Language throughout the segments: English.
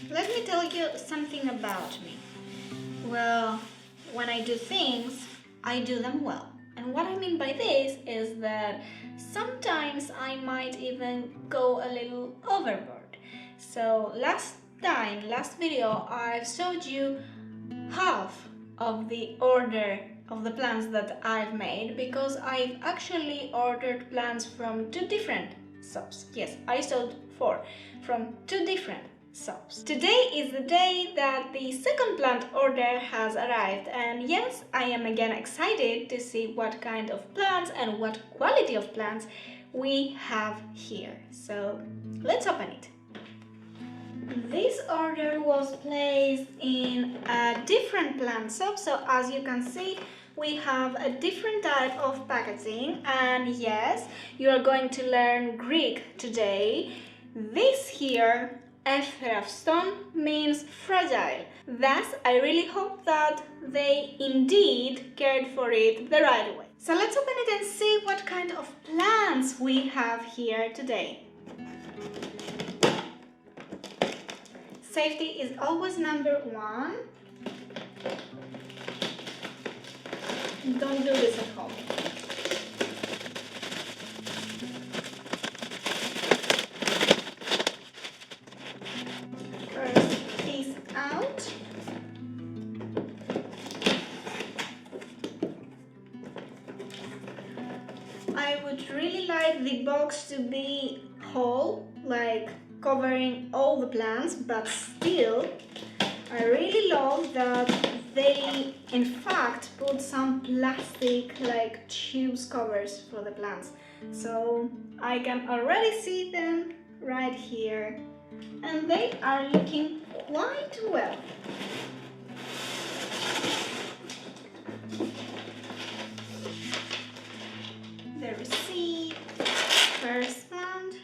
Let me tell you something about me. Well, when I do things, I do them well. And what I mean by this is that sometimes I might even go a little overboard. So last video, I showed you half of the order of the plants that I've made because I've actually ordered plants from two different shops. Yes, I sold 4 from 2 different shops. Today is the day that the second plant order has arrived, and yes, I am again excited to see what kind of plants and what quality of plants we have here. So let's open it. This order was placed in a different plant shop, so as you can see, we have a different type of packaging, and yes, you are going to learn Greek today. This here, stone, means fragile. Thus, I really hope that they indeed cared for it the right way. So let's open it and see what kind of plants we have here today. Safety is always number 1. Don't do this at home. First piece out. I would really like the box to be whole, like covering all the plants, but still, I really love that they in fact put some plastic like tubes covers for the plants. So I can already see them right here, and they are looking quite well. The receipt, first plant.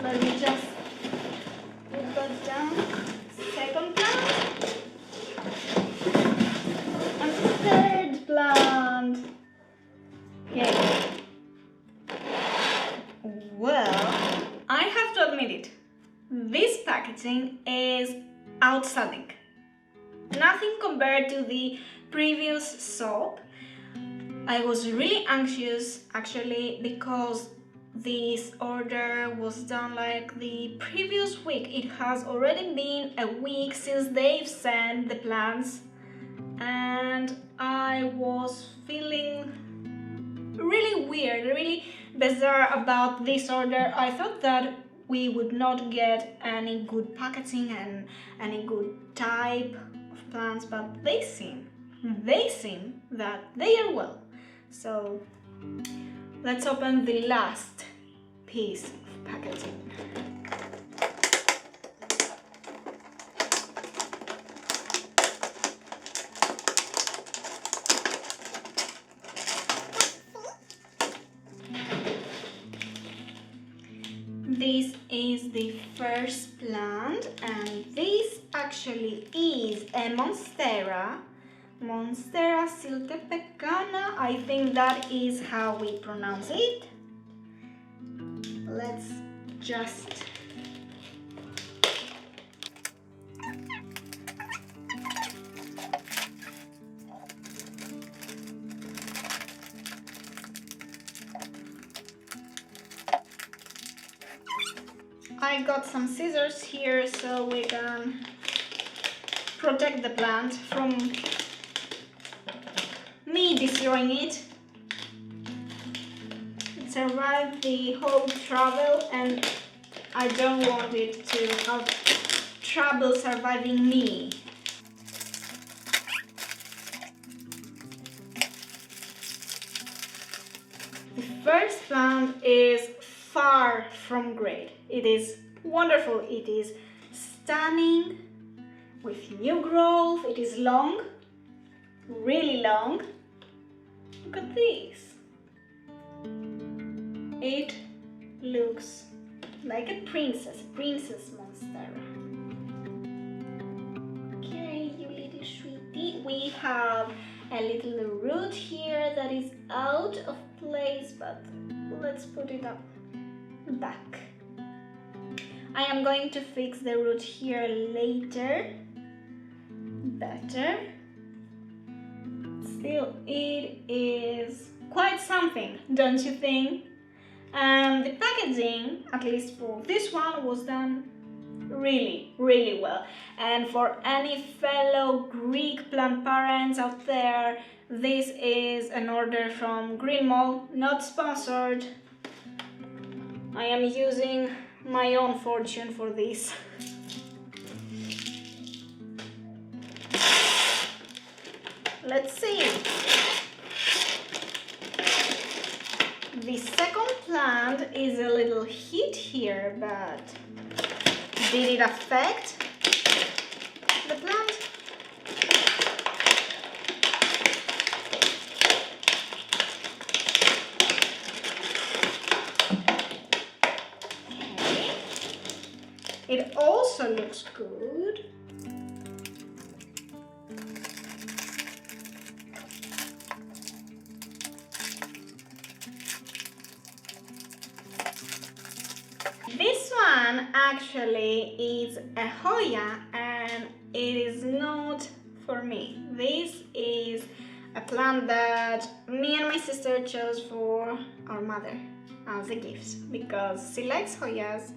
Let me just put that down. Second plant. And third plant. Okay. Well, I have to admit it. This packaging is outstanding. Nothing compared to the previous soap. I was really anxious actually because this order was done like the previous week. It has already been a week since they've sent the plants, and I was feeling really weird, really bizarre about this order. I thought that we would not get any good packaging and any good type of plants, but they seem that they are well. So let's open the last piece of packaging. This is the first plant, and this actually is a Monstera siltepecana. I think that is how we pronounce it. Let's just I got some scissors here so we can protect the plant from me destroying it. It survived the whole travel, and I don't want it to have trouble surviving me. The first plant is far from great. It is wonderful, it is stunning, with new growth, it is long, really long. Look at this. It looks like a princess Monstera. Okay, you little sweetie. We have a little root here that is out of place, but let's put it up. back. I am going to fix the root here later. Better. Still, it is quite something, don't you think? And the packaging, at least for this one, was done really, really well. And for any fellow Greek plant parents out there, this is an order from Green Mall, not sponsored. I am using my own fortune for this. Let's see. The second plant is a little hit here, but did it affect the plant? Okay. It also looks good. This one actually is a Hoya and it is not for me. This is a plant that me and my sister chose for our mother as a gift because she likes Hoyas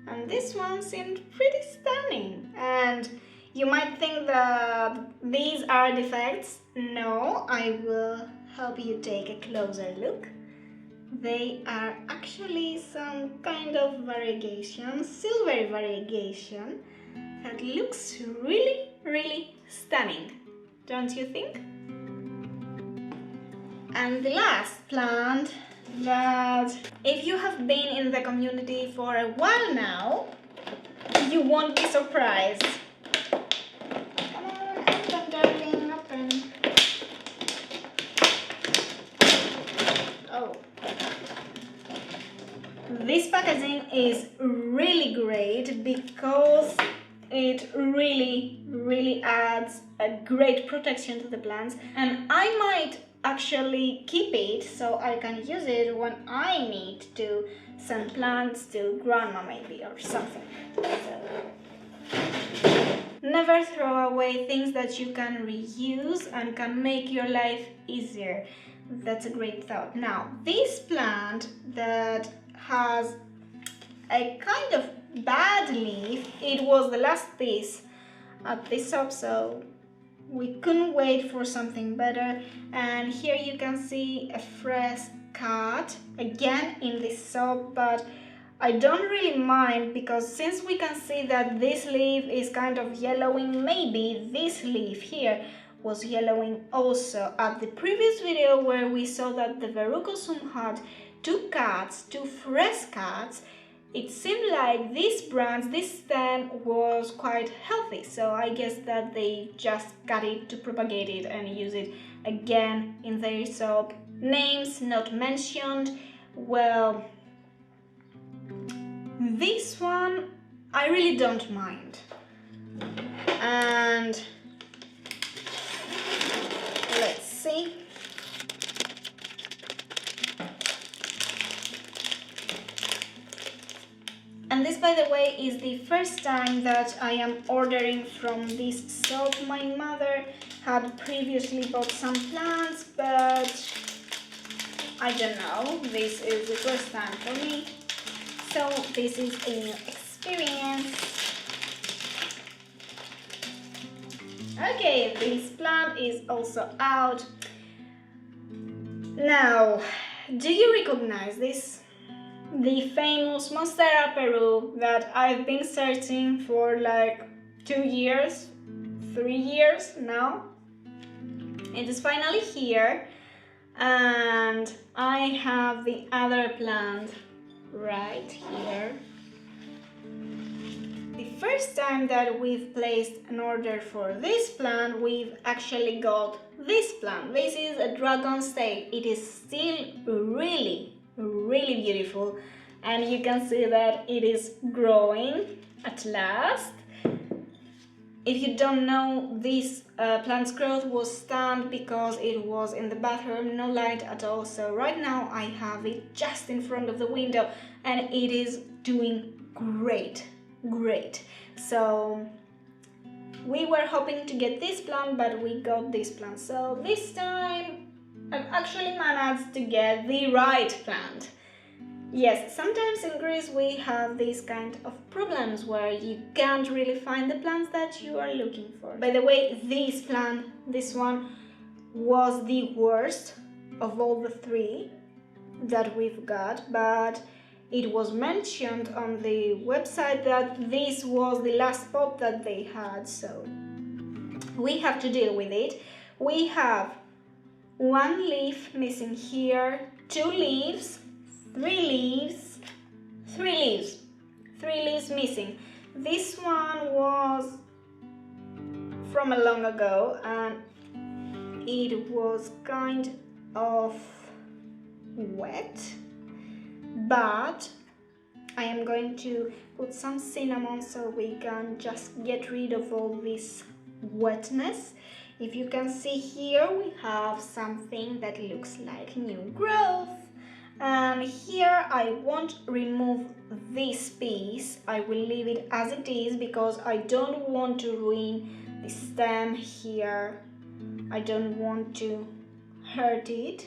and this one seemed pretty stunning. And you might think that these are defects. No, I will help you take a closer look. They are actually some kind of variegation, silver variegation, that looks really, really stunning, don't you think? And the last plant that, if you have been in the community for a while now, you won't be surprised. Come on, open, darling, open. Oh. This packaging is really great because it really adds a great protection to the plants, and I might actually keep it so I can use it when I need to send plants to grandma maybe or something. So, never throw away things that you can reuse and can make your life easier. That's a great thought. Now, this plant that has a kind of bad leaf, it was the last piece at this shop, so we couldn't wait for something better. And here you can see a fresh cut again in this shop, but I don't really mind because since we can see that this leaf is kind of yellowing, maybe this leaf here was yellowing also. At the previous video where we saw that the verrucosum had two fresh cuts, it seemed like this branch, this stem was quite healthy, so I guess that they just cut it to propagate it and use it again in their shop. Names not mentioned. Well, this one I really don't mind. And let's see. And this, by the way, is the first time that I am ordering from this shop. My mother had previously bought some plants, but I don't know, this is the first time for me. So this is a new experience. Okay, this plant is also out. Now, do you recognize this? The famous Monstera Peru that I've been searching for like 2 years, 3 years now. It is finally here, and I have the other plant right here. The first time that we've placed an order for this plant, we've actually got this plant. This is a dragon's tail. It is still really beautiful, and you can see that it is growing at last. If you don't know, this plant's growth was stunned because it was in the bathroom, no light at all. So right now I have it just in front of the window and it is doing great. So we were hoping to get this plant, but we got this plant. So this time I've actually managed to get the right plant. Yes, sometimes in Greece we have these kind of problems where you can't really find the plants that you are looking for. By the way, this plant, this one, was the worst of all the three that we've got, but it was mentioned on the website that this was the last pot that they had, so we have to deal with it. We have one leaf missing here, 2 leaves, 3 leaves missing. This one was from a long ago and it was kind of wet, but I am going to put some cinnamon so we can just get rid of all this wetness. If you can see here, we have something that looks like new growth. And here I won't remove this piece, I will leave it as it is because I don't want to ruin the stem here. I don't want to hurt it.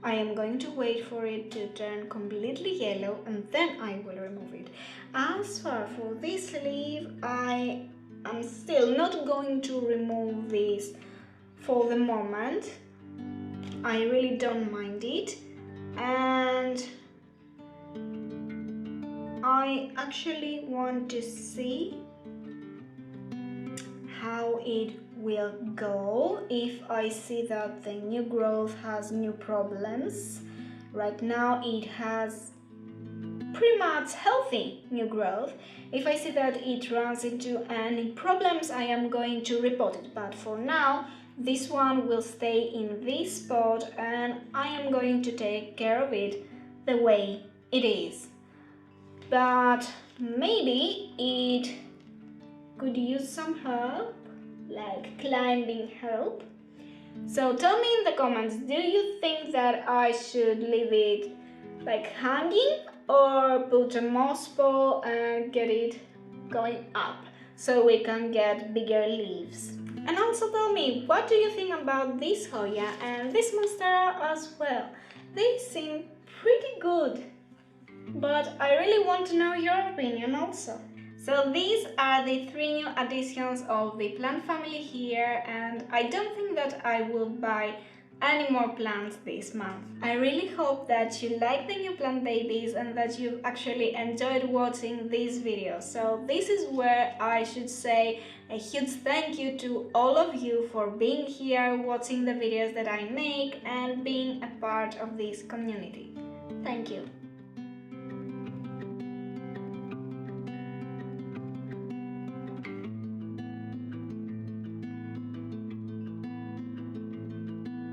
I am going to wait for it to turn completely yellow and then I will remove it. As for this leaf, I am still not going to remove this for the moment. I really don't mind it. And I actually want to see how it will go if I see that the new growth has new problems. Right now it has pretty much healthy new growth. If I see that it runs into any problems, I am going to report it, but for now this one will stay in this spot and I am going to take care of it the way it is. But maybe it could use some help, like climbing help. So tell me in the comments, do you think that I should leave it like hanging or put a moss ball and get it going up so we can get bigger leaves? And also tell me, what do you think about this Hoya and this Monstera as well? They seem pretty good, but I really want to know your opinion also. So these are the 3 new additions of the plant family here, and I don't think that I will buy any more plants this month. I really hope that you like the new plant babies and that you actually enjoyed watching this video. So this is where I should say a huge thank you to all of you for being here, watching the videos that I make and being a part of this community. Thank you.